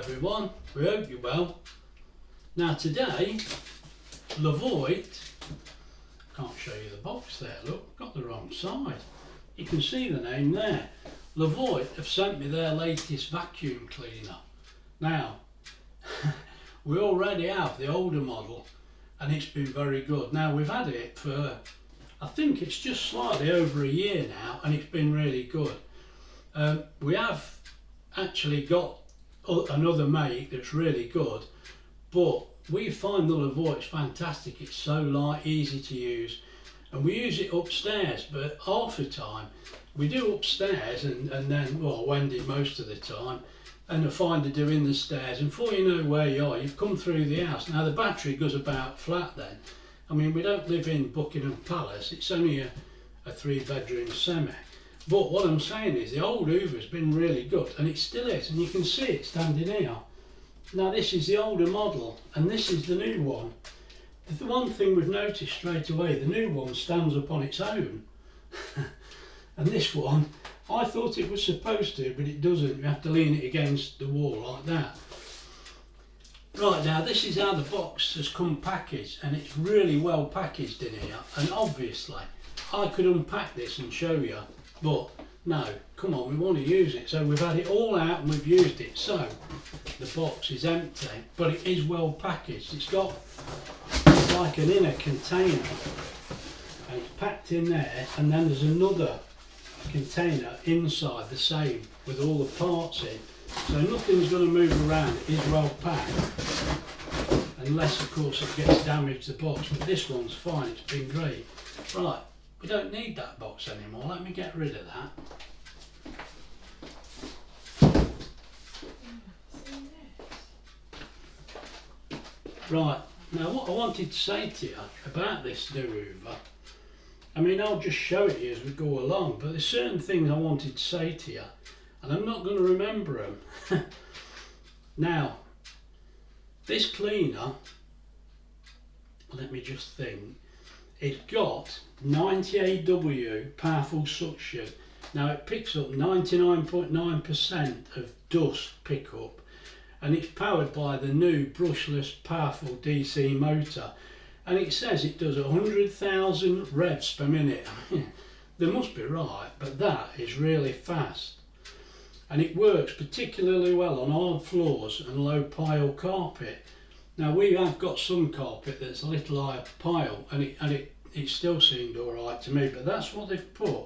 everyone, we hope you're well. Now today, Levoit, can't show you the box there, look, got the wrong side. You can see the name there. Levoit have sent me their latest vacuum cleaner. Now, we already have the older model and it's been very good. Now we've had it for, I think it's just slightly over a year now, and it's been really good. We have actually got another make that's really good, but we find the Levoit's fantastic. It's so light, easy to use, and we use it upstairs, but half the time we do upstairs and then, well, Wendy most of the time, and I find her doing the stairs, and before you know where you are, you've come through the house. Now the battery goes about flat then. I mean, we don't live in Buckingham Palace, it's only a 3-bedroom semi. But what I'm saying is the old Hoover's been really good, and it still is, and you can see it standing here. Now this is the older model and this is the new one. The one thing we've noticed straight away, the new one stands up on its own. And this one, I thought it was supposed to, but it doesn't. You have to lean it against the wall like that. Right, now this is how the box has come packaged, and it's really well packaged in here, and obviously I could unpack this and show you, but no, come on, we want to use it. So we've had it all out and we've used it. So the box is empty, but it is well packaged. It's got like an inner container and it's packed in there, and then there's another container inside the same with all the parts in. So nothing's going to move around. It is well packed, unless of course it gets damaged, the box, but this one's fine, it's been great. Right, we don't need that box anymore. Let me get rid of that. Right, now what I wanted to say to you about this new Hoover, I mean, I'll just show it to you as we go along, but there's certain things I wanted to say to you, and I'm not going to remember them. Now, this cleaner, let me just think, it's got 90 AW powerful suction. Now it picks up 99.9% of dust pickup, and it's powered by the new brushless powerful DC motor, and it says it does 100,000 revs per minute. They must be right, but that is really fast, and it works particularly well on hard floors and low pile carpet. Now we have got some carpet that's a little higher pile, and it still seemed alright to me, but that's what they've put.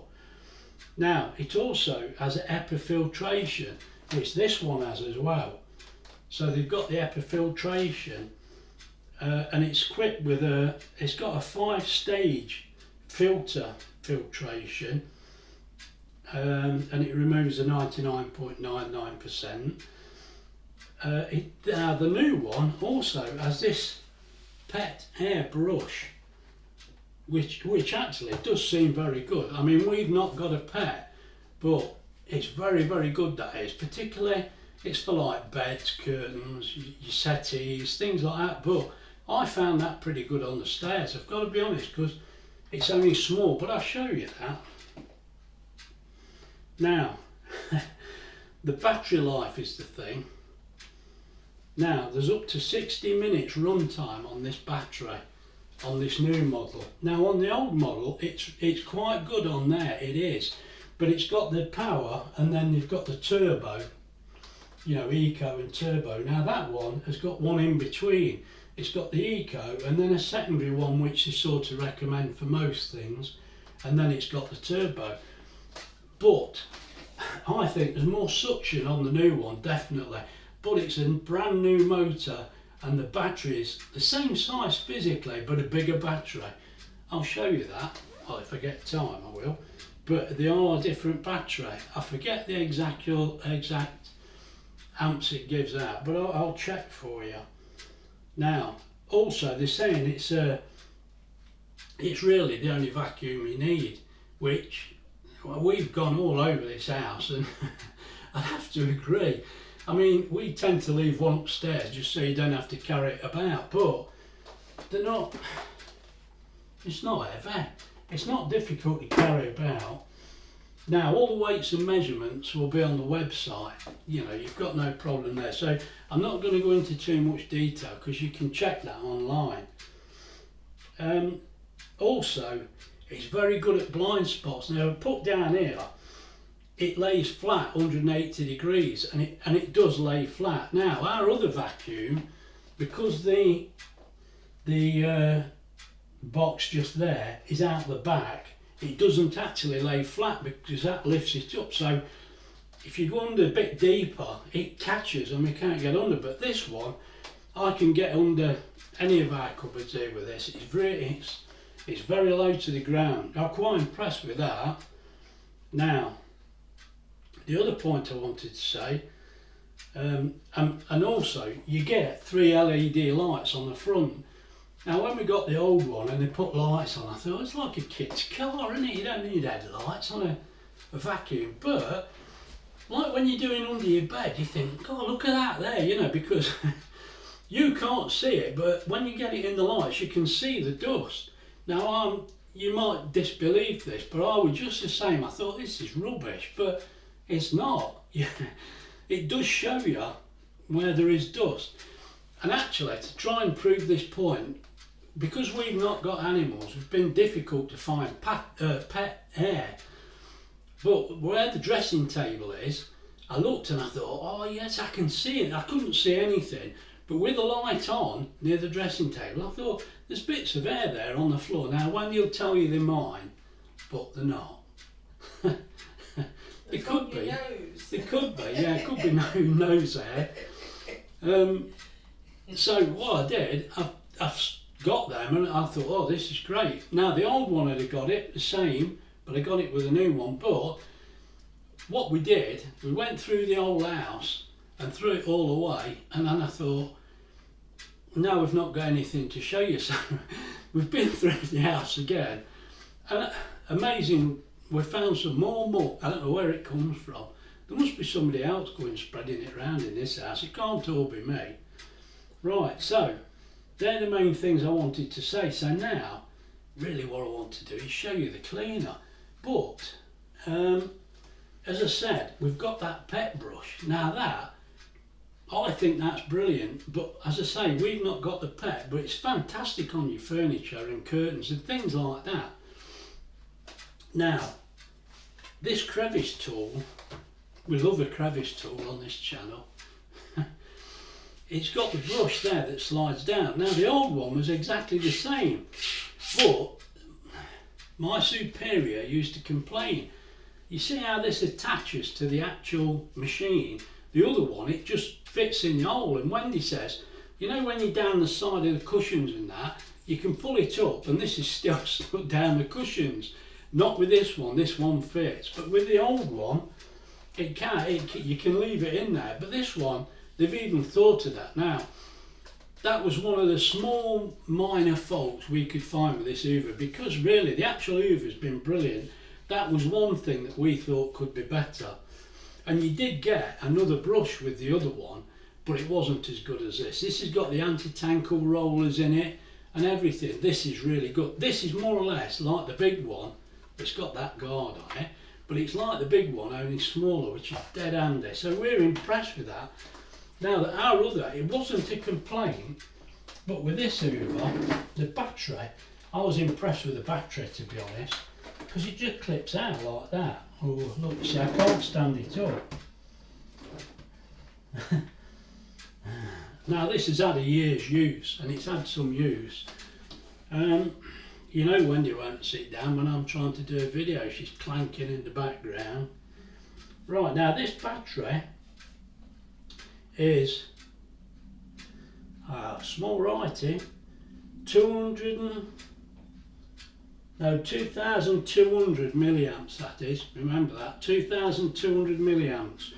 Now it also has a HEPA filtration, which this one has as well. So they've got the HEPA filtration, and it's equipped with it's got a 5-stage filtration, and it removes the 99.99%. Now the new one also has this pet hair brush, which actually does seem very good. I mean, we've not got a pet, but it's very, very good, that is. Particularly, it's for like beds, curtains, your settees, things like that. But I found that pretty good on the stairs, I've got to be honest, because it's only small, but I'll show you that. Now, the battery life is the thing. Now, there's up to 60 minutes runtime on this battery, on this new model. Now on the old model, it's quite good on there, it is, but it's got the power, and then you've got the turbo, you know, eco and turbo. Now that one has got one in between. It's got the eco and then a secondary one, which is sort of recommend for most things, and then it's got the turbo. But I think there's more suction on the new one, definitely, but it's a brand new motor, and the battery is the same size physically, but a bigger battery. I'll show you that. Well, if I get time I will, but they are a different battery. I forget the exact amps it gives out, but I'll check for you. Now also they're saying it's really the only vacuum you need, which, well, we've gone all over this house, and I have to agree. I mean, we tend to leave one upstairs just so you don't have to carry it about, but they're not, it's not heavy, it's not difficult to carry about, Now all the weights and measurements will be on the website, you know, you've got no problem there. So I'm not going to go into too much detail because you can check that online. Also, it's very good at blind spots. Now put down here, it lays flat 180 degrees and it does lay flat. Now our other vacuum, because the box just there is out the back, it doesn't actually lay flat because that lifts it up. So if you go under a bit deeper, it catches and we can't get under. But this one, I can get under any of our cupboards here with this. It's very low to the ground. I'm quite impressed with that. Now, the other point I wanted to say, and also you get 3 LED lights on the front. Now when we got the old one and they put lights on, I thought it's like a kid's car, isn't it? You don't need headlights on a vacuum. But like when you're doing under your bed, you think, God, look at that there, you know, because you can't see it, but when you get it in the lights, you can see the dust. Now you might disbelieve this, but I was just the same. I thought this is rubbish, but it's not. It does show you where there is dust. And actually, to try and prove this point, because we've not got animals, it's been difficult to find pet hair. But where the dressing table is, I looked and I thought, oh yes, I can see it. I couldn't see anything. But with the light on near the dressing table, I thought, there's bits of hair there on the floor. Now, when you'll tell you they're mine, but they're not. It could be. It could be, yeah, it could be nose hair. So what I did, I've got them and I thought, oh, this is great. Now the old one had got it the same, but I got it with a new one. But what we did, we went through the old house and threw it all away, and then I thought, no, we've not got anything to show you. So we've been through the house again, and amazing, we found some more muck. I don't know where it comes from. There must be somebody else going spreading it around in this house. It can't all be me. Right, so they're the main things I wanted to say. So now, really what I want to do is show you the cleaner. But, as I said, we've got that pet brush. Now that, I think that's brilliant. But as I say, we've not got the pet, but it's fantastic on your furniture and curtains and things like that. Now, this Crevice Tool, we love a Crevice Tool on this channel. It's got the brush there that slides down. Now the old one was exactly the same, but my superior used to complain. You see how this attaches to the actual machine? The other one, it just fits in the hole, and Wendy says, you know, when you're down the side of the cushions and that, you can pull it up and this is still stuck down the cushions. Not with this one fits, but with the old one, you can leave it in there, but this one, they've even thought of that. Now, that was one of the small minor faults we could find with this Hoover, because really the actual Hoover's been brilliant. That was one thing that we thought could be better. And you did get another brush with the other one, but it wasn't as good as this. This has got the anti-tangle rollers in it and everything. This is really good. This is more or less like the big one. It's got that guard on it, but it's like the big one, only smaller, which is dead handy. So we're impressed with that. Now that our other, it wasn't a complaint, but with this Hoover, the battery, I was impressed with the battery, to be honest, because it just clips out like that. Oh look, see, I can't stand it up. Now this has had a year's use, and it's had some use. You know, Wendy won't sit down when I'm trying to do a video, she's clanking in the background. Right, now this battery is small writing, 2,200 milliamps, that is, remember that, 2,200 milliamps.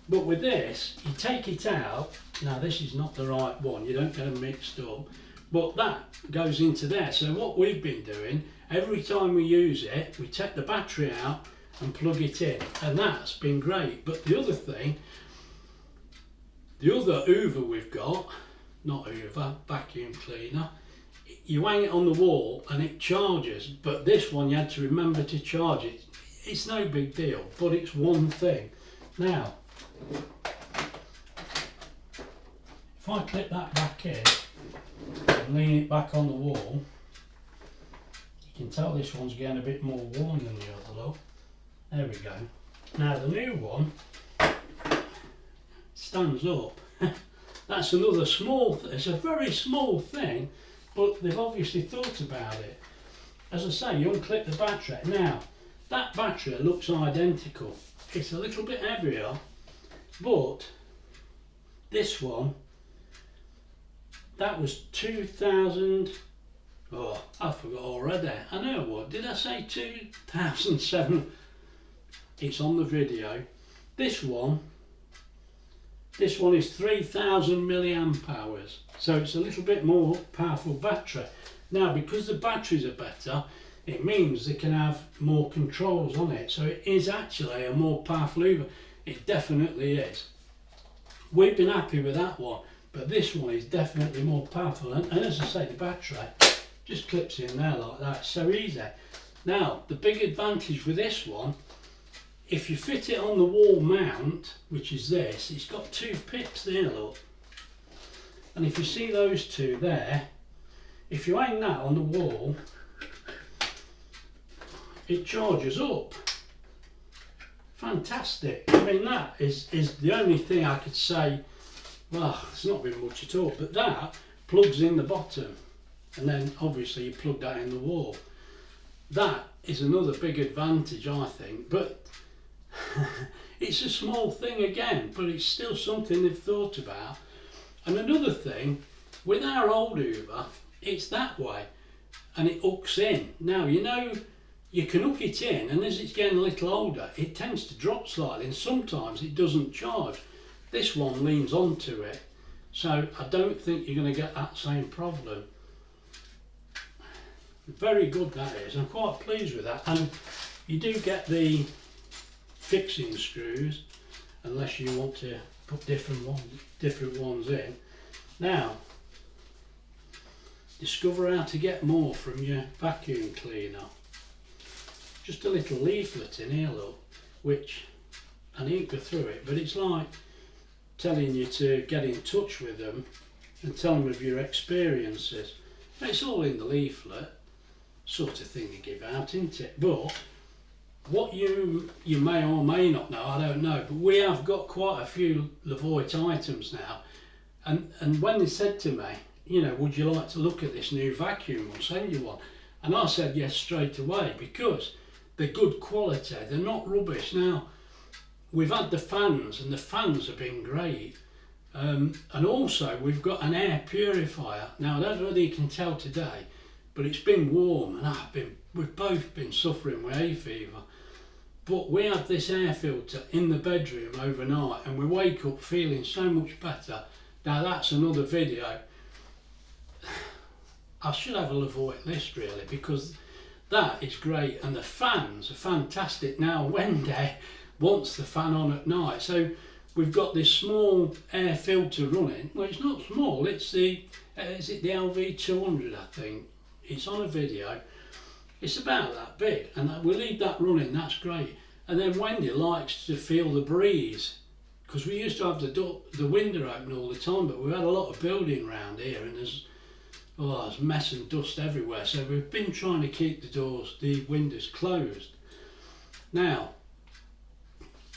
But with this, you take it out, now this is not the right one, you don't get them mixed up, but that goes into there. So what we've been doing, every time we use it, we take the battery out and plug it in, and that's been great. But the other thing, the other Hoover we've got, not Hoover, vacuum cleaner, you hang it on the wall and it charges, but this one you had to remember to charge it. it's no big deal, but it's one thing. Now, if I clip that back in and lean it back on the wall, you can tell this one's getting a bit more worn than the other, look. There we go. Now the new one stands up. That's another small, it's a very small thing, but they've obviously thought about it. As I say, you unclip the battery. Now, that battery looks identical. It's a little bit heavier, but this one, that was 2000, oh, I forgot already. I know what, did I say 2007? It's on the video. This one is 3000 milliamp hours, so it's a little bit more powerful battery. Now, because the batteries are better, it means they can have more controls on it, so it is actually a more powerful Hoover. It definitely is. We've been happy with that one, but this one is definitely more powerful, and as I say, the battery just clips in there like that, so easy. Now, the big advantage with this one, if you fit it on the wall mount, which is this, it's got two pips there, look. And if you see those two there, if you hang that on the wall, it charges up. Fantastic. I mean, that is the only thing I could say, well, it's not been much at all, but that plugs in the bottom, and then obviously you plug that in the wall. That is another big advantage, I think, but it's a small thing again, but it's still something they've thought about. And another thing, with our old Hoover, it's that way, and it hooks in. Now, you know, you can hook it in, and as it's getting a little older, it tends to drop slightly, and sometimes it doesn't charge. This one leans onto it, so I don't think you're going to get that same problem. Very good, that is. I'm quite pleased with that. And you do get the fixing screws, unless you want to put different ones in. Now, discover how to get more from your vacuum cleaner. Just a little leaflet in here, look, which I need to go through it, but it's like telling you to get in touch with them and tell them of your experiences. It's all in the leaflet, sort of thing they give out, isn't it? But what you may or may not know, I don't know, but we have got quite a few Levoit items now, and when they said to me, you know, would you like to look at this new vacuum, we'll send you one, and I said yes straight away, because they're good quality, they're not rubbish. Now, we've had the fans, and the fans have been great, and also we've got an air purifier. Now, I don't know whether you can tell today, but it's been warm, and we've both been suffering with hay fever. But we have this air filter in the bedroom overnight, and we wake up feeling so much better. Now, that's another video. I should have a Levoit list really, because that is great, and the fans are fantastic. Now, Wendy wants the fan on at night, so we've got this small air filter running. Well, it's not small, it's the is it the LV-200, I think. It's on a video. It's about that big, and we leave that running, that's great. And then Wendy likes to feel the breeze, because we used to have the window open all the time, but we had a lot of building around here, and there's mess and dust everywhere, so we've been trying to keep the windows closed. Now,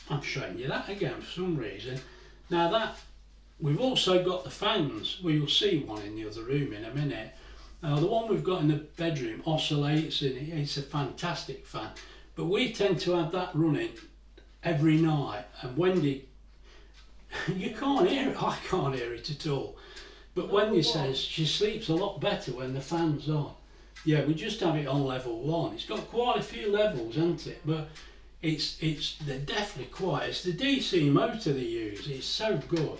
I'm showing you that again for some reason. Now that, we've also got the fans. We'll see one in the other room in a minute. Now, the one we've got in the bedroom oscillates, and it's a fantastic fan, but we tend to have that running every night, and Wendy, you can't hear it, I can't hear it at all, but Wendy says she sleeps a lot better when the fan's on. Yeah, we just have it on level 1. It's got quite a few levels, hasn't it? But they're definitely quiet. It's the DC motor they use, it's so good.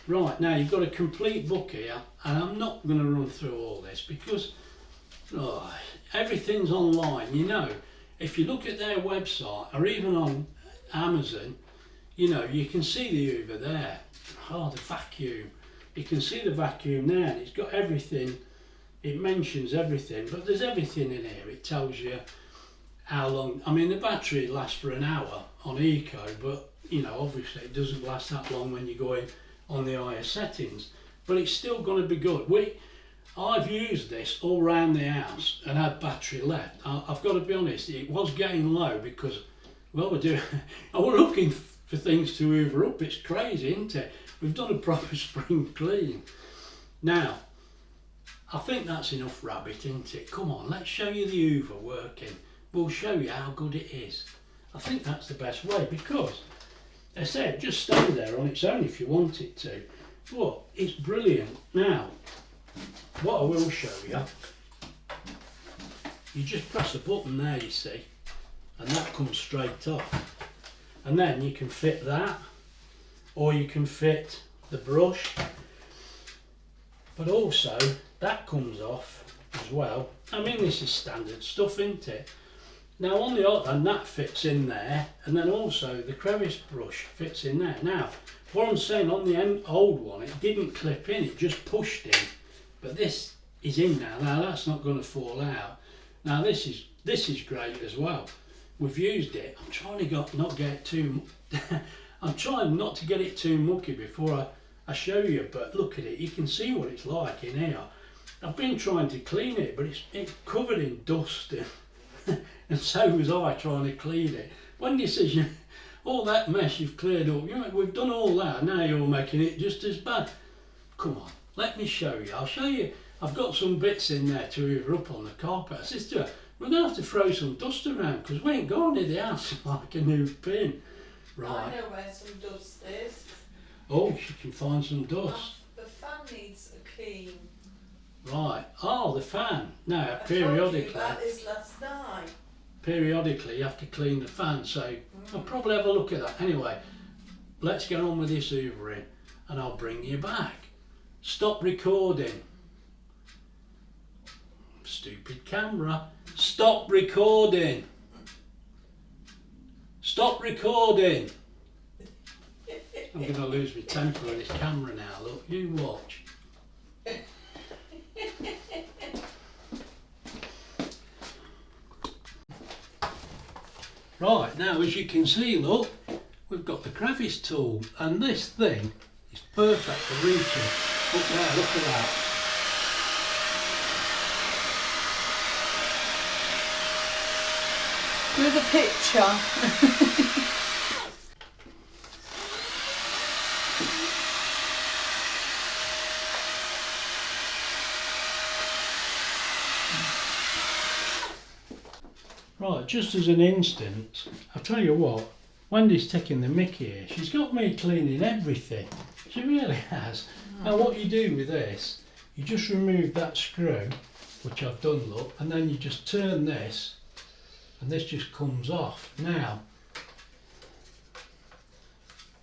Right, now you've got a complete book here, and I'm not going to run through all this because everything's online. You know, if you look at their website or even on Amazon, you know, you can see the Hoover there. Oh, the vacuum. You can see the vacuum there, and it's got everything. It mentions everything, but there's everything in here. It tells you how long. I mean, the battery lasts for an hour on eco, but you know, obviously it doesn't last that long when you're going on the higher settings, but it's still going to be good. I've used this all around the house and had battery left. I've got to be honest, it was getting low because, well, I was looking for things to hoover up. It's crazy, isn't it? We've done a proper spring clean. Now, I think that's enough rabbit, isn't it? Come on, let's show you the hoover working. We'll show you how good it is. I think that's the best way because, as I said, just stay there on its own if you want it to. But it's brilliant. Now, what I will show you, you just press a button there, you see, and that comes straight off. And then you can fit that, or you can fit the brush, but also that comes off as well. I mean, this is standard stuff, isn't it? Now on the other, and that fits in there, and then also the crevice brush fits in there. Now, what I'm saying, on the old one, it didn't clip in, it just pushed in. But this is in now. Now that's not going to fall out. Now this is great as well. We've used it. I'm trying to not get it too. I'm trying not to get it too mucky before I show you. But look at it. You can see what it's like in here. I've been trying to clean it, but it's covered in dust, and so was I trying to clean it. When you say all that mess you've cleared up, you know, we've done all that. Now you're making it just as bad. Come on. Let me show you. I'll show you. I've got some bits in there to hoover up on the carpet. I said to her, we're going to have to throw some dust around because we ain't going to the house like a new pin. Right. I know where some dust is. Oh, she can find some dust. The fan needs a clean. Right. Oh, the fan. Now, I periodically. told you about this last night. Periodically, you have to clean the fan. So I'll probably have a look at that. Anyway, let's get on with this hoovering, and I'll bring you back. Stop recording. Stupid camera. Stop recording. Stop recording. I'm going to lose my temper with this camera now. Look, you watch. Right, now as you can see, look, we've got the Crevice Tool, and this thing is perfect for reaching. Look there, look at that. Do the picture. Right, just as an instance, I'll tell you what, Wendy's taking the mickey here. She's got me cleaning everything. She really has. Now what you do with this, you just remove that screw, which I've done, look, and then you just turn this, and this just comes off. Now,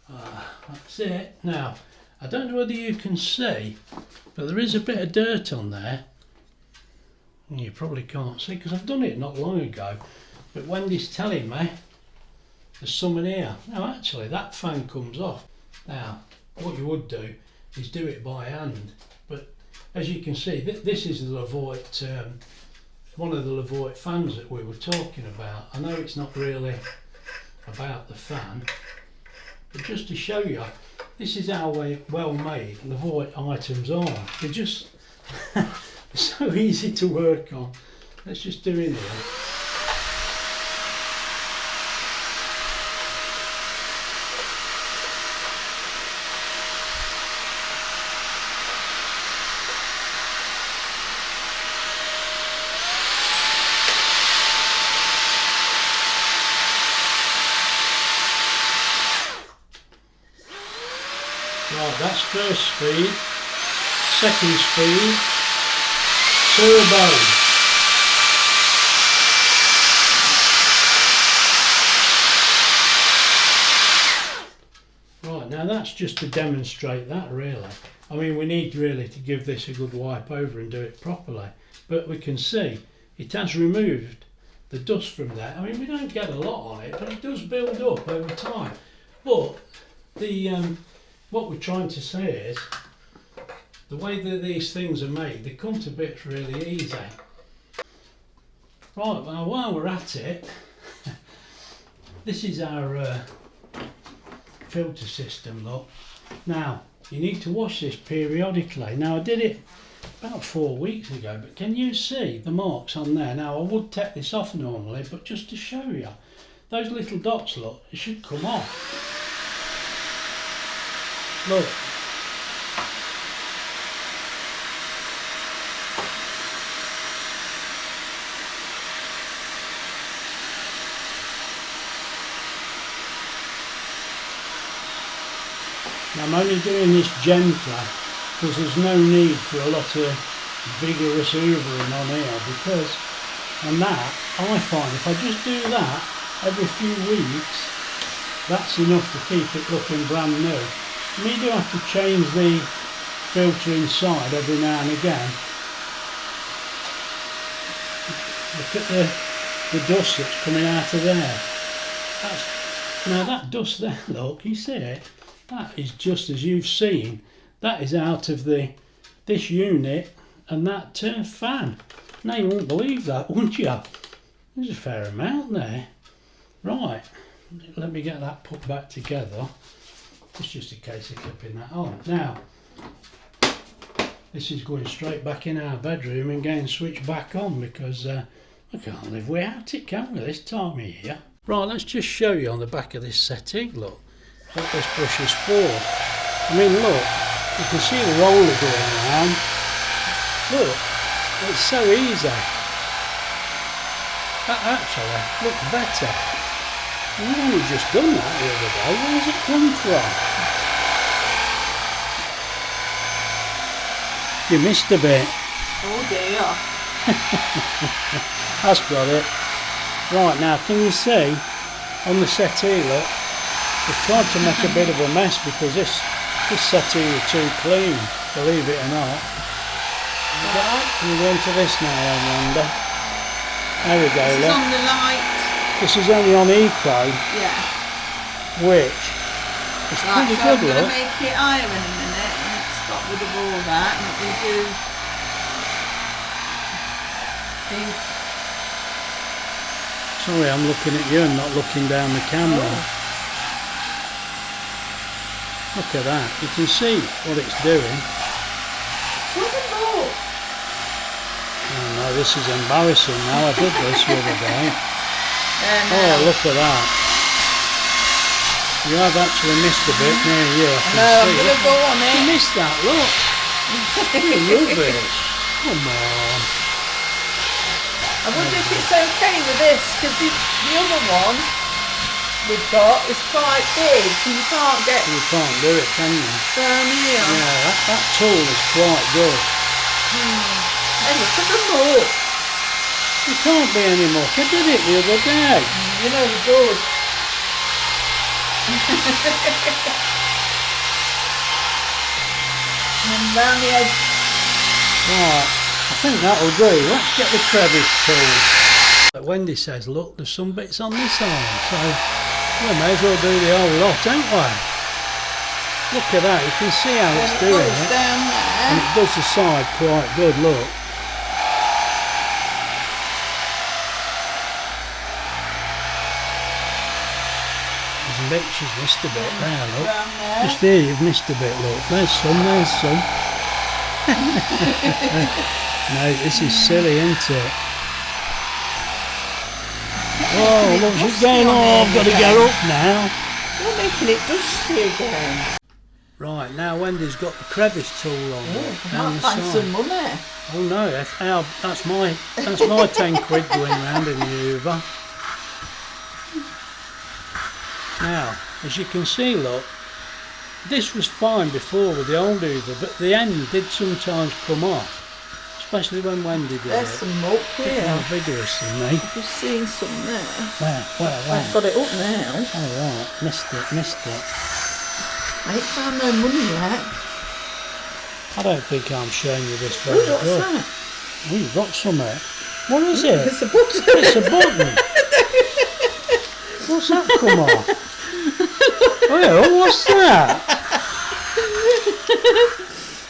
that's it. Now, I don't know whether you can see, but there is a bit of dirt on there. You probably can't see because I've done it not long ago, but Wendy's telling me there's some in here. Now actually that fan comes off. Now what you would do is do it by hand, but as you can see this is the Levoit, one of the Levoit fans that we were talking about. I know it's not really about the fan, but just to show you, this is how well made Levoit items are. They're just so easy to work on. Let's just do it here. Right, that's first speed, second speed, turbo. Right, now that's just to demonstrate that really. I mean, we need really to give this a good wipe over and do it properly. But we can see it has removed the dust from there. I mean, we don't get a lot on it, but it does build up over time. But the what we're trying to say is, the way that these things are made, they come to bits really easy. Right, well, while we're at it, this is our filter system, look. Now, you need to wash this periodically. Now, I did it about 4 weeks ago, but can you see the marks on there? Now, I would take this off normally, but just to show you, those little dots, look, it should come off. Look. Now, I'm only doing this gentler because there's no need for a lot of vigorous hoovering on here, because on that, I find if I just do that every few weeks, that's enough to keep it looking brand new. I mean, you do have to change the filter inside every now and again. Look at the dust that's coming out of there. Now that dust there, look, you see it? That is just as you've seen. That is out of this unit and that fan. Now you wouldn't believe that, wouldn't you? There's a fair amount there. Right, let me get that put back together. It's just a case of clipping that on. Now, this is going straight back in our bedroom and getting switched back on, because we can't live without it, can we, this time of year? Right, let's just show you on the back of this settee, look, what this brush is for. I mean, look, you can see the roller going around. Look, it's so easy. That actually looks better. We've only just done that the other day. Where's it come from? You missed a bit. Oh dear. That's got it. Right, now can you see on the settee, look, we've tried to make a bit of a mess because this settee is too clean, believe it or not. Right. Can you go into this now, I wonder? There we go, This is look. on the light. This is only on eco, Yeah. which is Right, pretty so good, I'm going to look. make it higher in a minute and it's got rid of all that, and we do the Sorry, I'm looking at you and not looking down the camera. Oh. Look at that. You can see what it's doing. Oh no, this is embarrassing now. I did this the other day. Oh, look at that. You have actually missed a bit near you. I can No, I'm see going it. to go on You it. missed that, look. Rubbish. Come on. I wonder if it's okay with this, because the other one we've got is quite big and you can't get You can't do it, can you? down here. Yeah, that tool is quite good. Hey, look at the muck. You can't be any more. I did it the other day. You know the good. And round the edge. Right, I think that'll do. Let's get the crevice tool. But Wendy says, look, there's some bits on this arm, so we may as well do the whole lot, ain't we? Look at that, you can see how it's doing goes it. down And there. it does the side quite good, look. There's a bit, she's missed a bit there, look. Down there. Just there, you've missed a bit, look. There's some. No, this is silly, isn't it? Oh, look, she's going, oh, I've got to get up now. You're making it dusty again. Right, now Wendy's got the crevice tool on I down might the find side. some money. Oh no, that's my 10 quid going round in the Hoover. Now, as you can see, look, this was fine before with the old Hoover, but the end did sometimes come off, especially when Wendy did There's it. some muck A bit here. more vigorous than me. I've just seen some there. Where? I've got it up now. Oh right, missed it. I ain't found no money yet. I don't think I'm showing you this Oh, very what's good. that? Oh, you've got something. What is it? It's a button. It's a button. What's that come off? Well, what's that?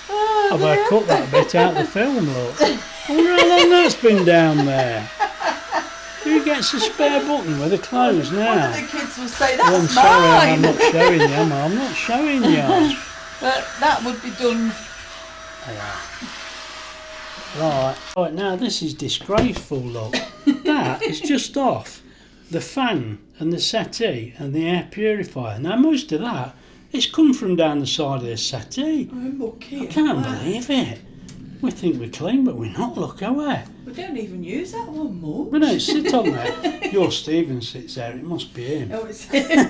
I better cut that bit out of the film, look. I wonder how long that's been down there. Who gets a spare button with a close now? One of the kids will say, Oh, I'm that's sorry, I'm mine. not showing you, am I? I'm not showing you. But that would be done. Right, now this is disgraceful, look. That is just off the fan and the settee and the air purifier. Now most of that, it's come from down the side of the settee. I can't believe it. We think we're clean, but we're not, look, are we? We don't even use that one much. We don't sit on there. Your Stephen sits there, it must be him. Oh, it's him.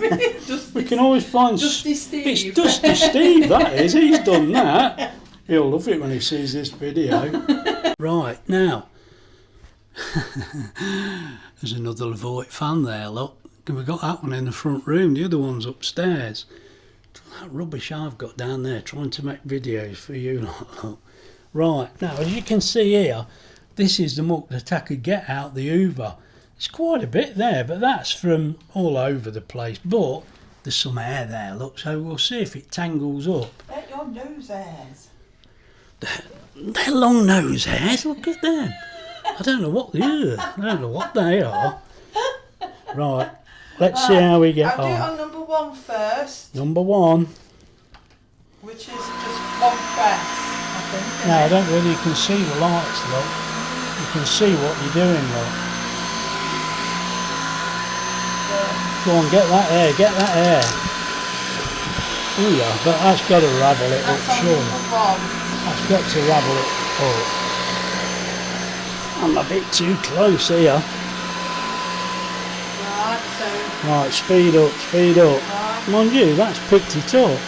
We can always find... Dusty Steve. It's Dusty Steve, that is. He's done that. He'll love it when he sees this video. Right, now. There's another Levoit fan there, look. We've got that one in the front room. The other one's upstairs. That rubbish I've got down there trying to make videos for you, look. Right, now as you can see here, this is the muck that I could get out the Hoover. It's quite a bit there, but that's from all over the place. But there's some hair there, look, so we'll see if it tangles up. They're your nose hairs. They're long nose hairs, look at them. I don't know what they are. Right, let's see how we get I'll do it on. on number 1 first, Number 1. which is just one press. Now I don't know whether you can see the lights, look. You can see what you're doing, look. Go on, get that air, get that air. Oh yeah, but that's got to ravel it up, surely. That's got to ravel it up. I'm a bit too close here. Right, speed up, speed up. Mind you, that's picked it up.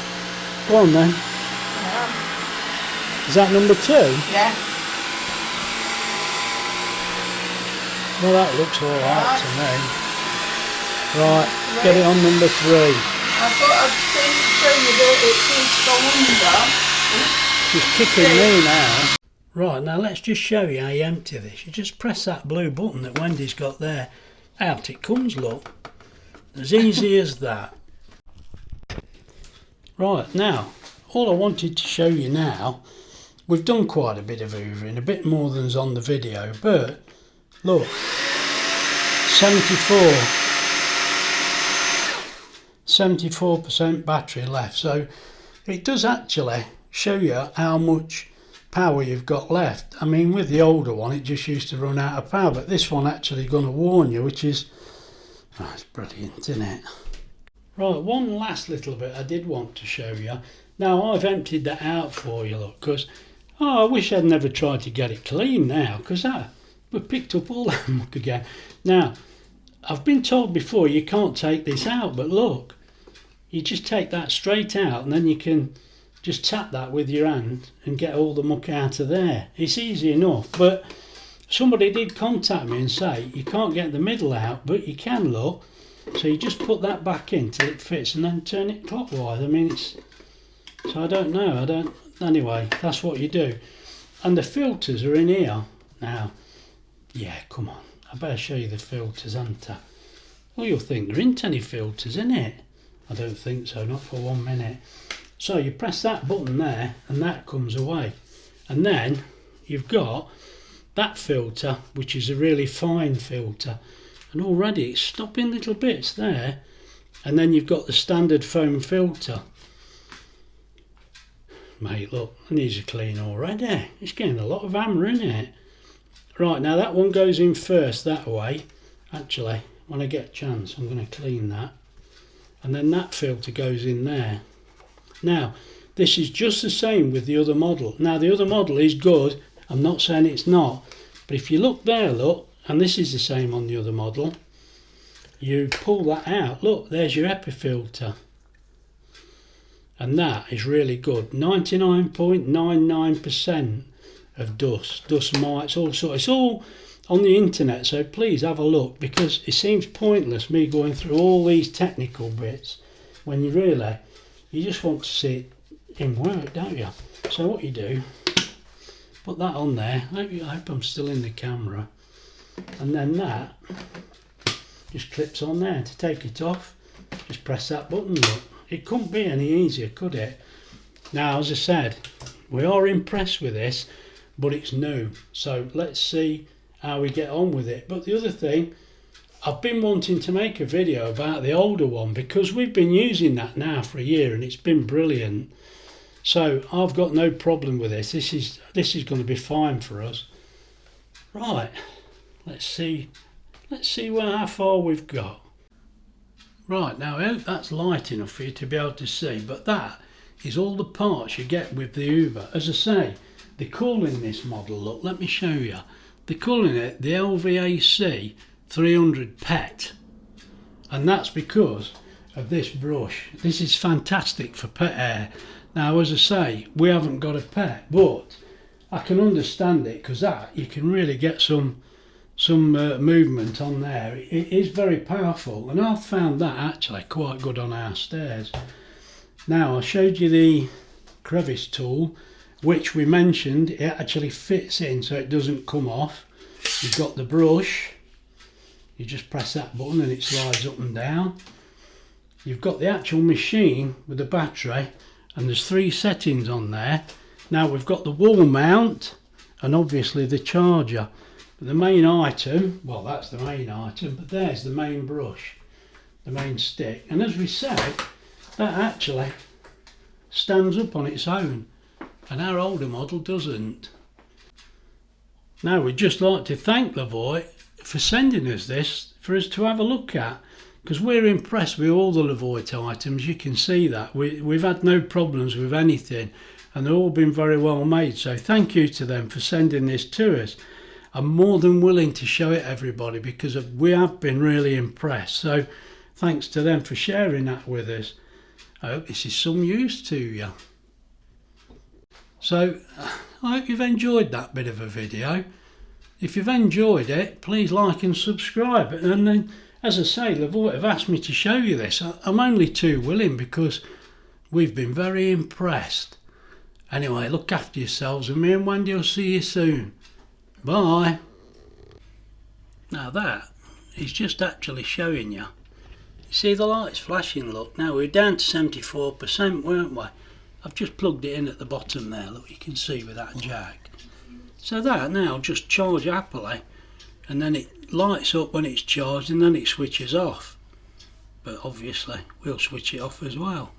Go on then. Is that number 2? Yeah. Well, that looks alright to me. Right, get it on number 3. I thought I'd show you that it seems to go under. She's kicking me now. Right, now let's just show you how you empty this. You just press that blue button that Wendy's got there. Out it comes, look. As easy as that. Right, now, all I wanted to show you now, we've done quite a bit of hoovering, a bit more than's on the video, but look, 74% battery left, so it does actually show you how much power you've got left. I mean, with the older one it just used to run out of power, but this one actually going to warn you, which is, oh, it's brilliant, isn't it? Right, one last little bit I did want to show you. Now I've emptied that out for you, look, because I wish I'd never tried to get it clean now, because we picked up all that muck again. Now, I've been told before you can't take this out, but look, you just take that straight out and then you can just tap that with your hand and get all the muck out of there. It's easy enough, but somebody did contact me and say you can't get the middle out, but you can, look. So you just put that back in till it fits and then turn it clockwise. I mean, it's, so I don't know, anyway, that's what you do. And the filters are in here now. Yeah, come on, I better show you the filters, haven't I? Well, you'll think there ain't any filters in it. I don't think so, not for 1 minute. So you press that button there and that comes away. And then you've got that filter, which is a really fine filter. And already it's stopping little bits there. And then you've got the standard foam filter. Mate, look, it needs a clean already. It's getting a lot of hammer in it. Right, now that one goes in first that way. Actually, when I get a chance, I'm going to clean that. And then that filter goes in there. Now, this is just the same with the other model. Now, the other model is good. I'm not saying it's not. But if you look there, look, and this is the same on the other model, you pull that out. Look, there's your HEPA filter. And that is really good. 99.99% of dust mites, all sorts. It's all on the internet, so please have a look, because it seems pointless me going through all these technical bits when you just want to see it in work, don't you? So what you do, put that on there. I hope I'm still in the camera. And then that just clips on there. To take it off, just press that button. Look, it couldn't be any easier, could it? Now, as I said, we are impressed with this, but it's new, so let's see how we get on with it. But the other thing, I've been wanting to make a video about the older one because we've been using that now for a year and it's been brilliant. So I've got no problem with this. This is going to be fine for us. Right, let's see how far we've got. Right, now I hope that's light enough for you to be able to see, but that is all the parts you get with the Hoover. As I say, they're calling this model, look, let me show you. They're calling it the LVAC-300 PET, and that's because of this brush. This is fantastic for pet hair. Now, as I say, we haven't got a pet, but I can understand it because that you can really get some movement on there. It is very powerful, and I've found that actually quite good on our stairs. Now, I showed you the Crevice Tool, which we mentioned. It actually fits in so it doesn't come off. You've got the brush, you just press that button and it slides up and down. You've got the actual machine with the battery, and there's 3 settings on there. Now we've got the wall mount and obviously the charger. But the main item, well, that's the main item, but there's the main brush, the main stick. And as we said, that actually stands up on its own, and our older model doesn't. Now we'd just like to thank Levoit for sending us this for us to have a look at, because we're impressed with all the Levoit items. You can see that we've had no problems with anything, and they've all been very well made. So thank you to them for sending this to us. I'm more than willing to show it everybody because we have been really impressed. So thanks to them for sharing that with us. I hope this is some use to you. So I hope you've enjoyed that bit of a video. If you've enjoyed it, please like and subscribe. And then, as I say, Levoit have asked me to show you this. I'm only too willing because we've been very impressed. Anyway, look after yourselves, and me and Wendy will see you soon. Bye. Now that is just actually showing you. See the lights flashing, look. Now we're down to 74%, weren't we? I've just plugged it in at the bottom there, look, you can see with that jack. So that now just charge happily, and then it lights up when it's charged and then it switches off. But obviously we'll switch it off as well.